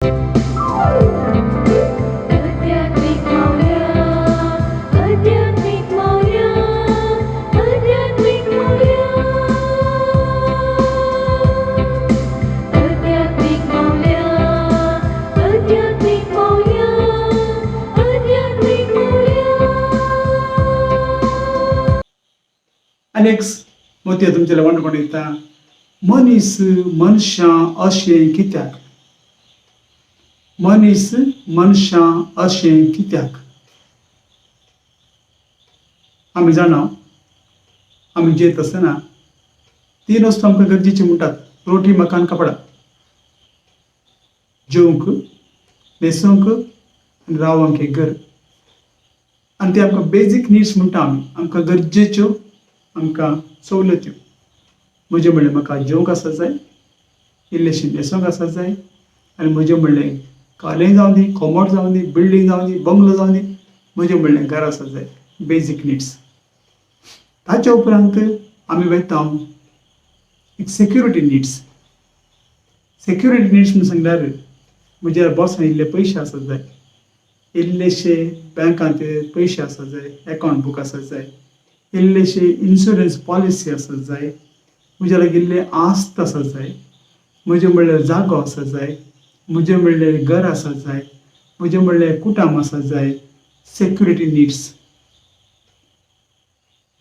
आध्यात्मिक मौल्य आध्यात्मिक मौल्य आध्यात्मिक मौल्य आध्यात्मिक मौल्य आध्यात्मिक मौल्य आध्यात्मिक मौल्य अनेक मोती तुमचे वांटून येता मनीस मनशां अशें कित्याक मनीस मनशां अशें कित्याक आमी जाणा आमी जेयत आसतना तीन वस्तू आमकां गरजेची म्हणटात रोटी मकान कपडा जेवंक न्हेसोंक आनी रावंक एक घर आनी ते आमकां बेजीक निड्स म्हणटा आमी आमकां गरजेच्यो आमकां सवलत्यो म्हजें म्हणलें म्हाका जेवंक आसत जाय इल्लेशें न्हेसोंक आसत जाय आनी म्हजें म्हणलें कालें जावं दी कोमोट जावं दी बिल्डींग जावं दी बंगलो जावं दी म्हजें म्हणलें घर आसत जाय बेजीक निड्स ताचे उपरांत आमी वेता एक सेक्युरिटी निड्स म्हणून सांगल्यार म्हज्या बॉसान इल्ले पयशे आसत जाय इल्लेशे बँकांत पयशे आसत जाय अकावंट बूक आसत जाय इल्लेशे इन्शुरन्स पॉलिसी आसत जाय म्हज्या लागीं इल्लें आस्त आसत जाय म्हजें म्हणल्यार जागो आसत जाय म्हजें म्हणल्यार घर आसत जाय म्हजें म्हणल्यार कुटुंब आसत जाय सेक्युरिटी निड्स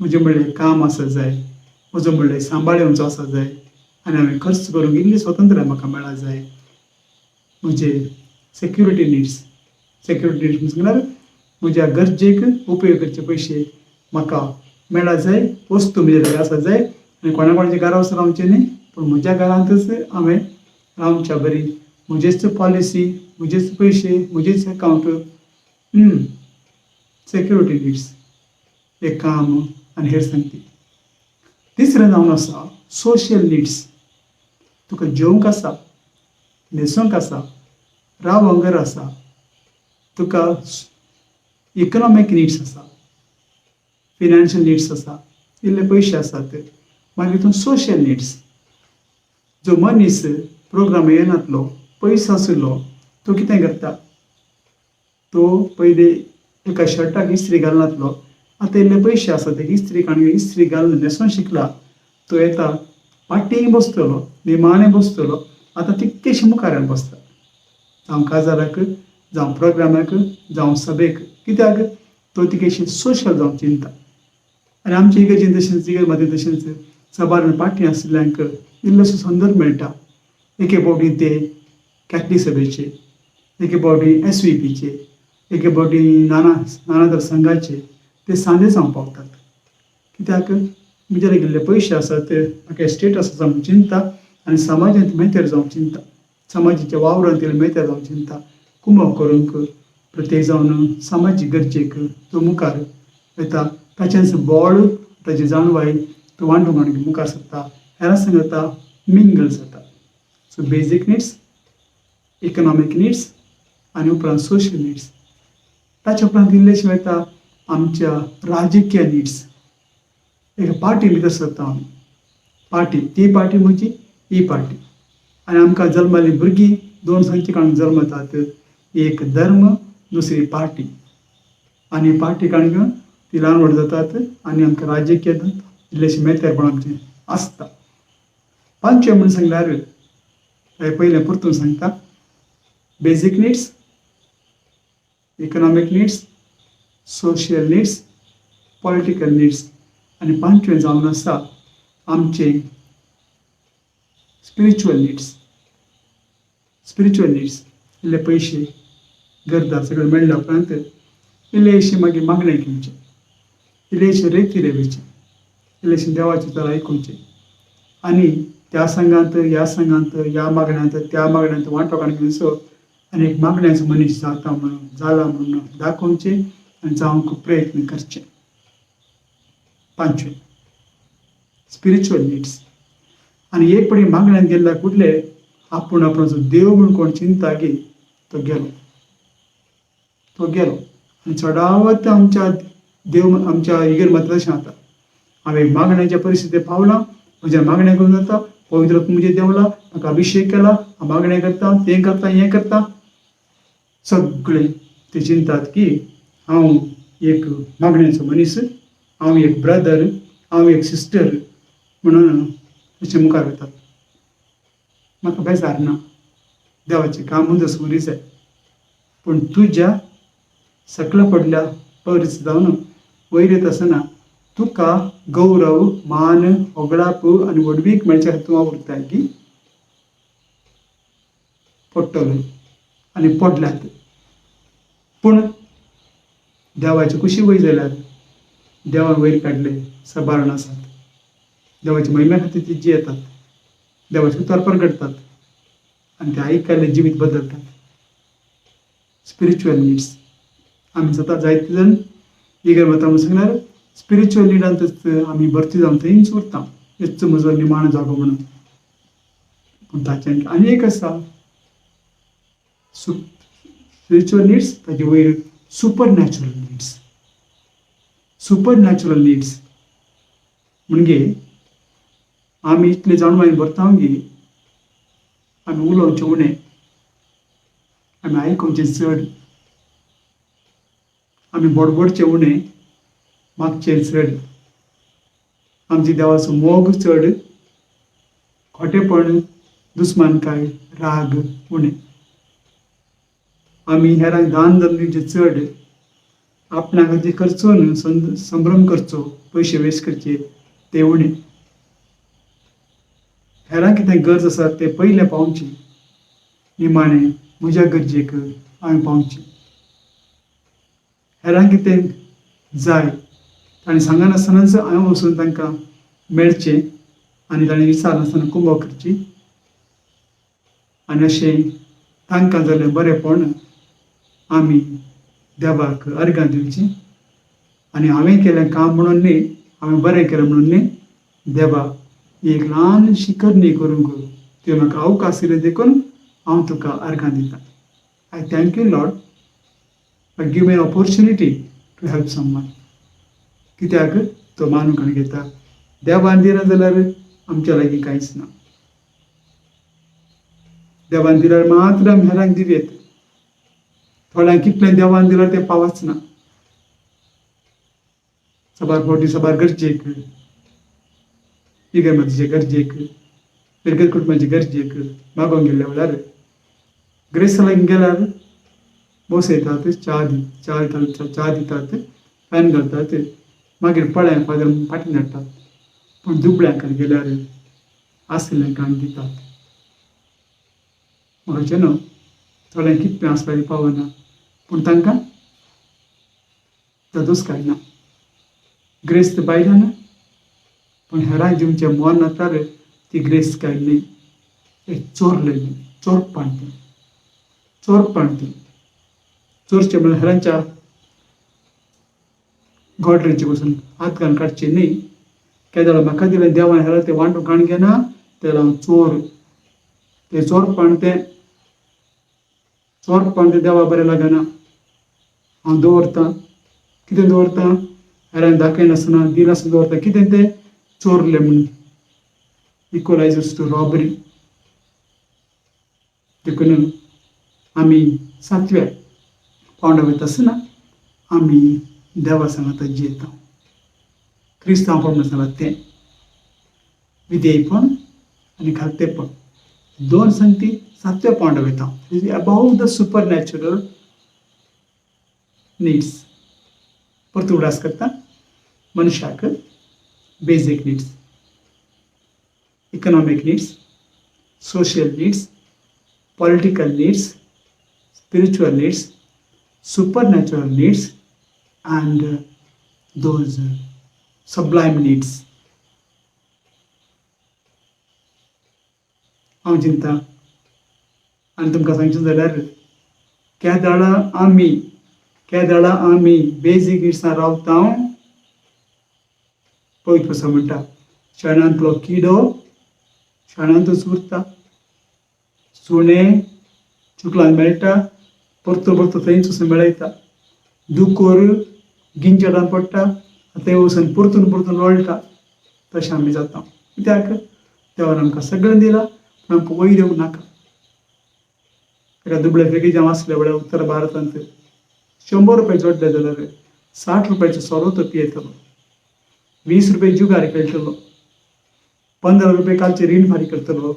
म्हजें म्हणल्यार काम आसत जाय म्हजो म्हणल्यार सांबाळ येवंचो आसत जाय आनी हांवें खर्च करूंक इल्ली स्वतंत्र म्हाका मेळा जाय म्हजे सेक्युरिटी निड्स म्हणल्यार म्हज्या गरजेक उपयोग करचे पयशे म्हाका मेळा जाय वस्तू म्हजे कडेन आसत जाय आनी कोणाच्या घरा वचून रावचें न्ही पूण म्हज्या घरांतच हांवें रावच्या बरी म्हजेच पॉलिसी म्हजेच पयशे म्हजेच अकावंट सेक्युरिटी निड्स एक काम आनी हेर सांगती तिसरें जावन आसा सोशियल निड्स तुका जेवंक आसा न्हेसोंक आसा रावंक घर आसा तुका इकनॉमीक निड्स आसा फिनान्शियल निड्स आसा इल्ले पयशे आसात मागीर तितून सोशियल निड्स जो मनीस प्रोग्राम येनातलो पयसो आशिल्लो तो कितें करता तो पयलीं एका शर्टाक इस्त्री घालनातलो आतां इल्ले पयशे आसा ते इस्त्री घालून न्हेसोन शिकला तो येता पाटींग बसतलो निमाणें बसतलो आतां तितकेशे मुखार येवन बसता जावं काजाराक जावं प्रोग्रामाक जावं सभेक कित्याक तो तिकेशी सोशल जावंक चिंता आनी आमचे इगर्जेन तशेंच इगर मदें तशेंच सबार पाटी आशिल्ल्यांक इल्लोसो संदर्भ मेळटा एके फावटी ते कॅथलीक सभेचे एके फावटी SVPचे एके फावटी नाना संघाचे ते सांजे जावं पावतात कित्याक म्हजे लागीं इल्ले पयशे आसात म्हाका स्टेटस आसा म्हूण चिंता आनी समाजांत मेतेर जावंक चिंता समाजाच्या वावरांत मेतेर जावंक चिंता कुमक करूंक प्रत्येक जावन सामाजीक गरजेक तो मुखार येता ताचेंच बळ ताची जाणवाय तो वांटून मुखार सरता हेरां संग जाता मिंगल जाता so basic needs economic needs आनी उपरांत सोशियल निड्स ताचे उपरांत इल्लेशे वता आमच्या राजकीय निड्स एक पार्टी भितर सरता आमी पार्टी ती पार्टी म्हणजे ही पार्टी आनी आमकां जल्मली भुरगीं दोन संख्येकांक जल्मतात एक धर्म दुसरी पार्टी आनी पार्टी काणून ती ल्हान व्हड जातात आनी आमकां राजकीय इल्लेशें मेतेरपण आमचें आसता पांचवें म्हूण सांगल्यार पयलें परतून सांगता basic needs economic needs social needs political needs आनी पांचवें जावन आसा आमचे स्पिरिच्युअल निड्स इल्ले पयशे गरजा सगळे मेळ्ळ्या उपरांत इल्लेशे मागीर मागणे घेवचे इल्लेशे रेती रेवेचे इल्लेशे देवाचे तर आयकुचे आनी त्या संघांत ह्या मागण्यांत त्या मागण्यांत वांटोकान घेवचो आनी एक मागण्याचो मनीस जाला म्हणून दाखोवचे आनी जावंक प्रयत्न करचे पांचवें स्पिरिच्युअल निड्स आनी एक पडी मागण्यान गेल्ल्या कुठले आपूण आपणाचो देव म्हूण कोण चिंता गे तो गेलो आनी चडावत आमच्या देव आमच्या इगेर मात्र तशें जाता हांवें मागण्याच्या परिस्थिती पावलां म्हज्या मागण्या करून जाता पवित्र म्हणजे देवला म्हाका अभिषेक केला, हांव मागणें करता, तें करता, हें करता. सगळे ते चिंतात की हांव एक मागणेचो मनीस, हांव एक ब्रदर, हांव एक सिस्टर म्हणून अशें मुखार वतात. म्हाका बेजार ना, देवाचें काम दसवरी जाय. पूण तुज्या सकल पडल्या परिस्थितीन वयर येत आसतना तुका गौरव, मान, होगडाप आनी वडवीक मेळच्या खातीर तूं वावुरताय की पडटलो आनी पडल्यात. पूण देवाची कुशी वय जाल्यार देवान वयर काडले सबारण आसात. देवाच्या महिम्या खातीर ती जियेतात, देवाचे उतार प्रगटतात आनी ते आयिल्लें जिवीत बदलतात. स्पिरिच्युअल नीड्स आमी जाता जायते जाण इगर वता म्हणून सांगल्यार स्पिरिच्युअल निडांतच आमी भरती जावन थंयच उरता, हेच म्हजो निमाणो जागो म्हणून. पूण ताच्यान आनी एक आसा स्पिरिच्युअल नीड्स, ताचे वयर super natural needs. Super natural needs म्हणजे आमी इतले जाणून मागीर भरता की आमी उलोवचें उणें, आमी आयकुचें चड, आमी बडबडचें उणें, मागचें चड, आमची देवाचो मोग चड, खोटेपण, दुस्मानकाय, राग उणें. आमी हेरांक दान दिवचें चड, आपणा खातीर करचो न्हू, संभ्रम करचो, पयशे वेस्ट करचे ते उणें. हेरांक कितें गरज आसा तें पयलें पावचें, निमाणें म्हज्या गरजेक हांवें पावचें. हेरांक कितें जाय ताणें सांगनासतनाच हांवें वचून तांकां मेळचें आनी ताणें विचारनासतना कुंभ करची. आनी अशें तांकां जालें बरेंपण आमी देवाक अर्गां दिवचीं. आनी हांवें केलें काम म्हणून न्ही, हांवें बरें केलें म्हणून न्ही, देवा एक ल्हानशी करणी करूंक तुवें म्हाका अवकाश दिलो देखून हांव तुका अर्गां दितां. I thank you Lord for give me opportunity to help someone. कित्याक तो मानून घेता. देवान दिना जाल्यार आमच्या लागीं कांयच ना. देवान दिल्यार मात्र आमी हेरांक दिवेत. थोड्यांक कितलें देवान दिल्यार तें पावच ना. सबार फावटी सबार गरजेक, इगर्मेचे गरजेक, पिरगत कुटुंबाचे गरजेक मागोंक गेल्या वेळार ग्रेसा लागीं गेल्यार बसयतात, च्या दितात, फॅन घालतात, मागीर पळ्या फादर फाटीं धाडटात. पूण दुबळ्यांक गेल्यार आसलें काम दितात. म्हणचें न्हू, थोड्यांक कितलें आसल्यार पावना, पूण तांकां तातूंच कांय ना. ग्रेस तर बायलां ना, पूण हेरांक दिवचें मन नातार ती ग्रेस कांय न्ही. एक चोरलें, चोरपण तें, चोरपण तें. चोरचें म्हणल्यार हेरांच्या गोडरेचे वचून हात घालून काडचें न्ही. केदोळ म्हाका दिलें देवान हेरां तें वांटून काण घेना, तें हांव चोर. तें चोरपण तें देवा बरें लागना. हांव दवरतां, कितें दवरतां, हेरांक दाखयनासतना दिनासतना दवरतां. कितें तें चोरलें म्हणून. इक्वलायजर्स टू रॉबरी. देखून आमी 7व्या पावंडा वयता आसतना आमी देवा सांगात जियेता. क्रिस्तांवपण सांगलां तें विधेयपण आनी घालतेपण. दोन संगती 7व्या पावंडा वयता. About the super natural needs. परतून उडास करता मनशाक basic needs, economic needs, social needs, political needs, spiritual needs, supernatural needs, and those sublime needs. हांव चिंता आनी तुमकां सांगचें जाल्यार केदाळा आमी बेजीक निड्सां रावता. पवित्र पुस्तक म्हणटा शेणांतलो किडो शेणांतूच उरता. सुणें चिखलान मेळटा, परतो परतो थंयच वचून मेळयता. दुकोर गिंजडान पडटा, थंय वचून परतून परतून लोळटा. तशें आमी जाता. कित्याक देवान आमकां सगळें दिलां पूण आमकां वयर येवंक नाका. एका दुबळे फ्रिकीजांव आसले वेळार उत्तर भारतांत 100 रुपया जोडले जाल्यार 60 रुपयाचो सोरो तो पियेतलो, 20 रुपया जुगार खेळटलो, 15 रुपया कालचे रीण फारीक करतलो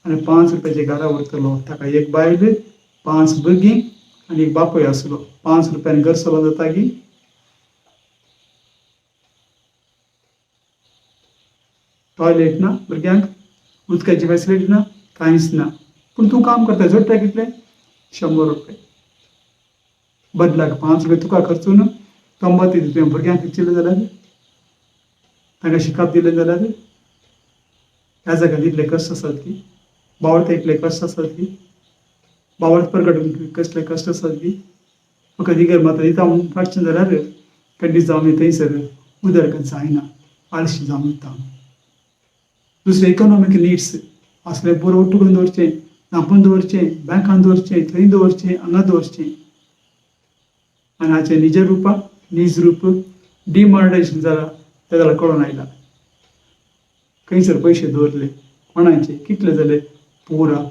आनी 5 रुपयाचे घरा व्हरतलो. ताका एक बायल, 5 भुरगीं आनी एक बापूय आसलो. 5 रुपयान घर चलोवन जाता की टॉयलेट ना भुरग्यांक, उदकाची फॅसिलिटी ना, कांयच ना. पूण तूं काम करता जोडटा कितले 100 रुपया. बदलाक 5 रुपया तुका खर्चून तंबाती तुवें भुरग्यांक खर्चिल्ले जाल्यार, तांकां शिकप दिलें जाल्यार ह्या जगात इतले कश्ट आसात की, बावळता इतले कश्ट आसात की, बावळत प्रगट कसले कश्ट आसात की, म्हाका दिगर मात दिता म्हणून काडचें जाल्यार कंडीस जावन थंयसर उदरगत जायना, आळशी जावन उरता. दुसरे इकॉनॉमीक नीड्स असले बरो उठून दवरचें, धांपून दवरचें, बँकान दवरचें, थंय दवरचें, हांगा दवरचें. आनी हाचें निज रुपाक नीज रूप डिमॉनिटायजेशन जालां तें जाल्यार कळोन आयलां. खंयसर पयशे दवरले, कोणाचे कितले जाले, पुरा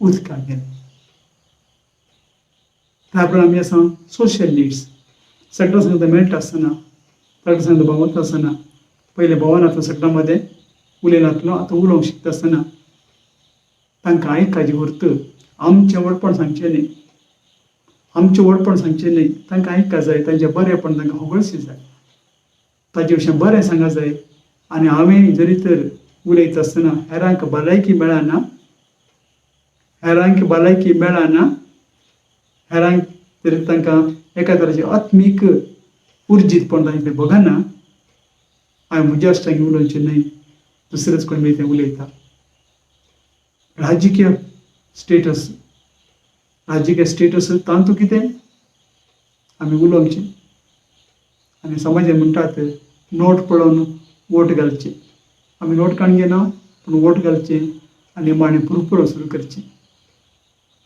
उदकाक गेले. त्या प्रमाणे आमी आसा सोशियल नीड्स. सगळ्या सांगता मेळटा आसतना, सगळ्या सांगता भोंवता आसतना, पयले भोंवनातलो सगळ्या मदें उलयनातलो, आतां उलोवंक शिकता आसतना तांकां आयकाची व्हरत. आमचें वडपण सांगचें न्ही, आमचें वडपण सांगचें न्ही, तांकां आयका जाय, तांचें बरेंपण तांकां होगळशी जाय, ताचे विशीं बरें सांगा जाय. आनी हांवें जरी तर उलयता आसतना हेरांक भलायकी मेळना, हेरांक भलायकी मेळना, हेरांक जरी तांकां एका तरेचें आत्मीक उर्जीतपण तांचें बगना, हांवें म्हज्या इश्टांक उलोवचें न्हय, दुसरेच कोण मेळटा उलयता. राजकीय स्टेटस, राजकीय स्टेटस तांतू कितें आमी उलोवचें. आनी समाजान म्हणटात नोट पळोवन वोट घालचें. आमी नोट काडून घेना पूण वोट घालचें आनी माणे पुरपळ सुरू करचें.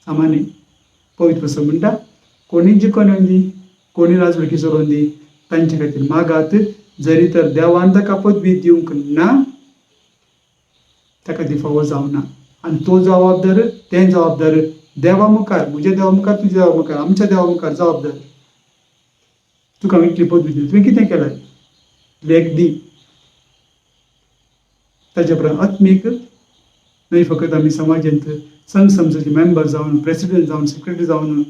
सामान्य पवित्र पुस्तक म्हणटा कोणी जिखून येवन दी, कोणी राजवटी चलोवन दी, तांचे खातीर मागात, जरी तर देवान ताका पदवी दिवंक ना ताका ती फावो जावना. आनी तो जबाबदार, तें जबाबदार देवा मुखार, म्हज्या देवा मुखार, तुज्या देवा मुखार, आमच्या देवा मुखार जबाबदार. तुका इतली पदवी दिली, तुवें कितें केलें, लेख दी. ताच्या प्रमाण आत्मीक न्हय फकत आमी समाजांत संघ संस्थेचे मेंबर जावन, प्रेसिडेंट जावन, सेक्रेटरी जावन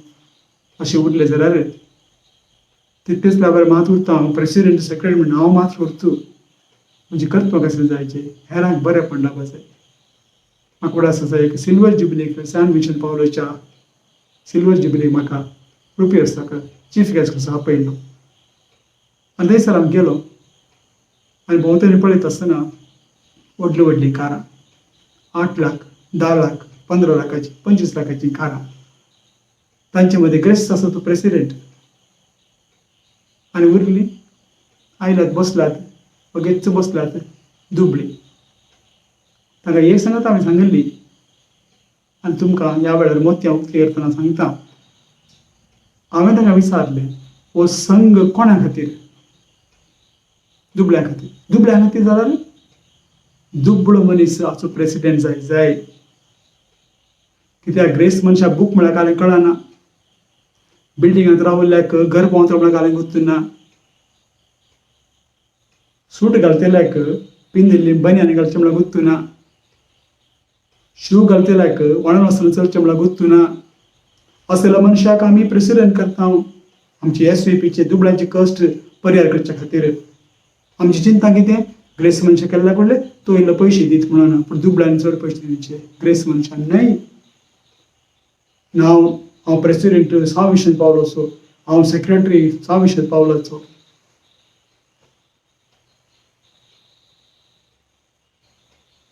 अशें उरले जाल्यार तितलेच प्रभार मात उरता. हांव प्रेसिडेंट सेक्रेटरी म्हणून हांव मात्र उरतू, म्हणजे कर्तव्य कसलें जायचें, हेरांक बरेंपण लावपा जाय. म्हाका वडा आसा एक सिल्वर जुबिलीक सान विशन पावलोच्या सिल्वर जुबिलीक म्हाका रुपी आसता चीफ गेस्ट कसो आपयलो. आनी थंयसर हांव गेलो आनी भोंवतणी पळयता आसतना व्हडलीं व्हडलीं कारां, 8 लाख, 10 लाख, 15 लाखाची, 25 लाखाची कारां, तांचे मदीं गेस्ट आसा तो प्रेसिडेंट. आनी उरलीं आयलात, बसलात, वगेच बसलात दुबळी. ताका एक सांगत हांवें सांगिल्ली आनी तुमकां ह्या वेळार मोतयां उक्ती करतना सांगता. हांवें ताका विचारलें हो संघ कोणा खातीर, दुबळ्या खातीर. दुबळ्या खातीर जाल्यार दुबळो मनीस हाचो प्रेसिडेंट जाय. कित्याक ग्रेस मनशाक बूक म्हळ्यार कांय कळना, बिल्डिंगांत रावल्ल्याक घर पावता म्हळ्यार कांय गुर्तना, सूट घालतल्याक पिंदिल्ली बन्यान घालचें म्हळ्यार गुर्तना, शू घालतल्याक वळून वचून चलचें म्हळ्यार गुर्तना. असल्या मनशाक आमी प्रेसिडेंट करता. आमची SVPचे दुबळ्यांचे कश्ट परिहार करचे खातीर आमची चिंता कितें, ग्रेस मनशां केल्ल्या कडले तो इल्लो पयशे दीत म्हणून, पूण दुबळ्यांनी चड पयशे दिवचे, ग्रेस मनशान न्हय. हांव प्रेसिडेंट 6 विशेन पावलोचो, हांव सेक्रेटरी 6 विशेन पावलोचो.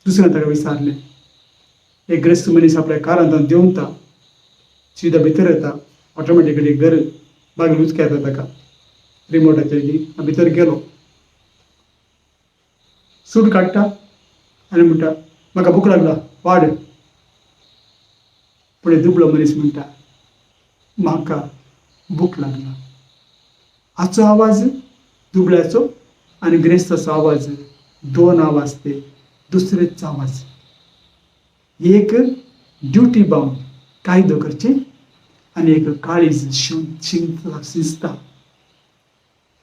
दुसऱ्यान ताका विचारलें. एक ग्रेस्त मनीस आपल्या कारांत देंवता, सीदा भितर येता, ऑटोमॅटिकली घर बागील उचक्या येता ताका रिमोटाचेर. भितर गेलो, सूट काडटा आनी म्हणटा म्हाका भूक लागला वाड. पूण दुबळो मनीस म्हणटा म्हाका भूक लागला. हाचो आवाज दुबळ्याचो आनी ग्रेस्ताचो आवाज, 2 आवाज ते दुसरेच आवाज. एक ड्युटी बावन कायदो करचे आनी एक काळीज शिंस्ता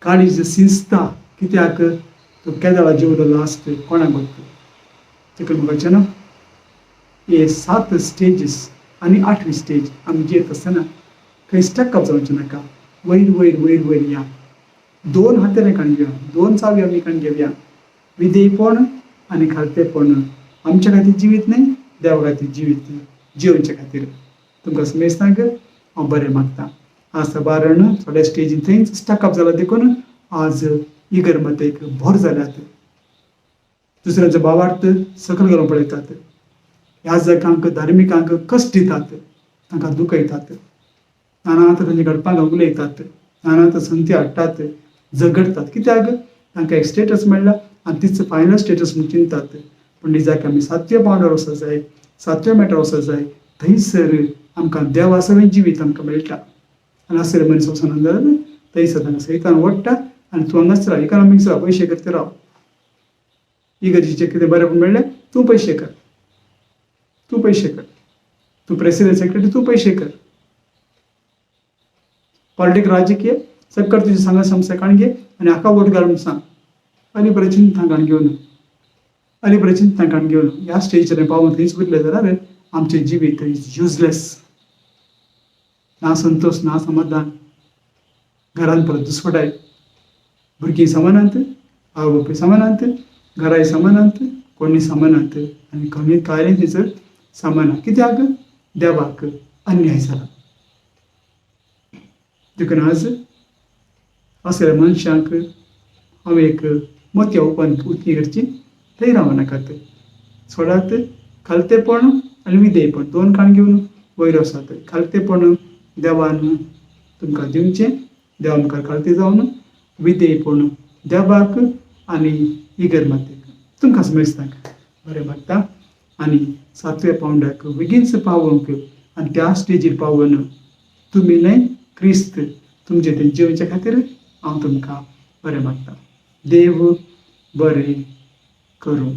काळीज शिंस्ता कित्याक तो केदाळा जेवलेलो आसता कोणाक बघता तेका म्हणचे ना हे 7 स्टेजीस आनी 8वी स्टेज आमी जेत आसतना खंय स्टकअप जावचें नाका वयर वयर वयर वयर या 2 हातेर एकान घेवया 2 चावी आमी एकान घेवया विधेयपण आनी खालतेपण आमच्या खातीर जिवीत न्हय देवा खातीर जिवीत जिवचे खातीर तुमकां समजता हांव बरें मागता आज साबारण थोड्या स्टेजीन थंयच स्टकअप जाला देखून आज इगर्मतेक भर जाल्यात दुसऱ्यांचो भावार्थ सकयल घालून पळयतात ह्या जगांक धार्मिकांक कश्ट दितात तांकां दुखयतात नाना तरेचे घडपाक उलयतात नाना तर संती हाडटात झगडतात कित्याक तांकां एक स्टेटस मेळ्ळा आनी तीच फायनल स्टेटस म्हणून चिंतात पूण दिसाक आमी 7व्या पावंडार वचत जाय 7व्या मेटार वचत जाय थंयसर आमकां देवा सगळें जिवीत आमकां मेळटा आनी असले मनीस वचना जाल्यार थंयसर तांकां सैतान ओडटा आनी तूं हांगाच राव इकॉनॉमिक्स राव पयशे करता राव इगर्जेचें कितें बरेंपण मेळ्ळें तूं पयशे कर तूं प्रेसिडेंट सेक्रेटरी तूं पयशे कर पॉलिटिक राजकीय सकट तुजी सांगा समस्या काण घे आनी हाका वोट घाल म्हूण सांग अलिपरेचीन तांकां घेवन ह्या स्टेजीचेर पावून थंयच उरलें जाल्यार आमचें जिवीत इज युजलेस ना संतोष ना समाधान घरांत परत दुसपटाय भुरगीं समानांत आवय बापूय समानांत घराय समानांत कोणी समानांत आनी कमी कायलें थंयसर समाना कित्याक देवाक अन्याय जाला देखून आज असल्या मनशांक हांव एक मोत्या उक्ती करची थंय रावनाकात सोडात खालतेपण आनी विधेयपण 2 काण घेवन वयर वसात खालतेपण देवान तुमकां दिवचें देवा मुखार खालते जावन विधेयपण देवाक आनी इगर्मतेक तुमकां समजता बरें मागता आनी 7व्या पावंडाक बेगीनच पावोंक आनी त्या स्टेजीर पावोन तुमी न्हय क्रिस्त तुमचे ते जिवचे खातीर हांव तुमकां बरें मागता देव बरें करूं